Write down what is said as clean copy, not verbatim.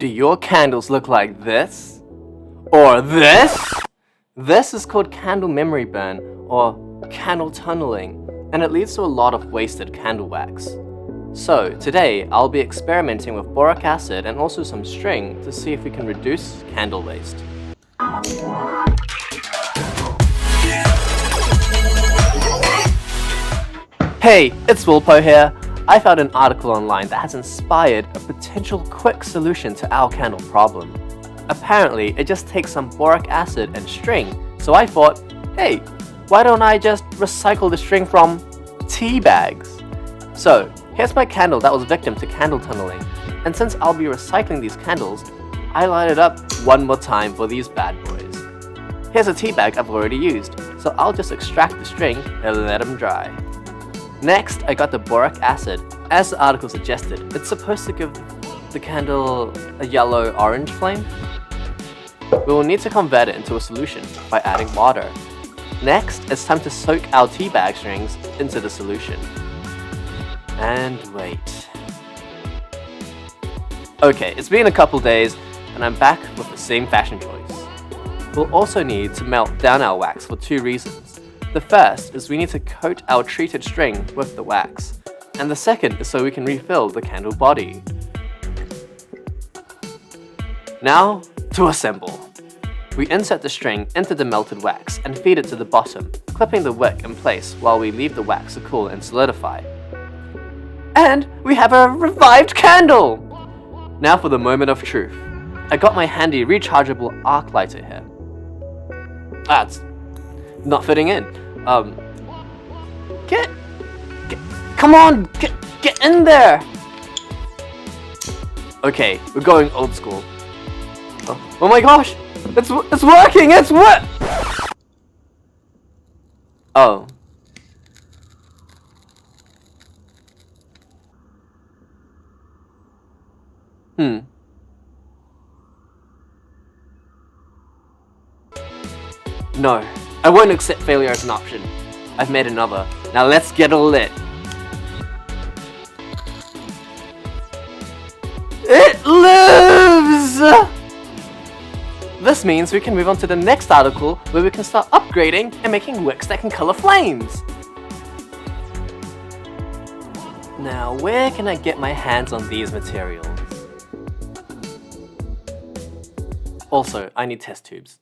Do your candles look like this? Or this? This is called candle memory burn, or candle tunneling, and it leads to a lot of wasted candle wax. So today I'll be experimenting with boric acid and also some string to see if we can reduce candle waste. Hey, it's Wilpo here. I found an article online that has inspired a potential quick solution to our candle problem. Apparently, it just takes some boric acid and string, so I thought, hey, why don't I just recycle the string from tea bags? So, here's my candle that was victim to candle tunneling, and since I'll be recycling these candles, I light it up one more time for these bad boys. Here's a tea bag I've already used, so I'll just extract the string and let them dry. Next, I got the boric acid. As the article suggested, it's supposed to give the candle a yellow-orange flame. We will need to convert it into a solution by adding water. Next, it's time to soak our tea bag strings into the solution. And wait. Okay, it's been a couple days, and I'm back with the same fashion choice. We'll also need to melt down our wax for two reasons. The first is we need to coat our treated string with the wax, and the second is so we can refill the candle body. Now, to assemble. We insert the string into the melted wax and feed it to the bottom, clipping the wick in place while we leave the wax to cool and solidify. And we have a revived candle! Now for the moment of truth. I got my handy rechargeable arc lighter here. It's not fitting in. Come on, get in there! Okay, we're going old school. Oh my gosh! It's working! It's what? Oh. No, I won't accept failure as an option. I've made another. Now let's get lit. It lives! This means we can move on to the next article where we can start upgrading and making wicks that can color flames. Now, where can I get my hands on these materials? Also, I need test tubes.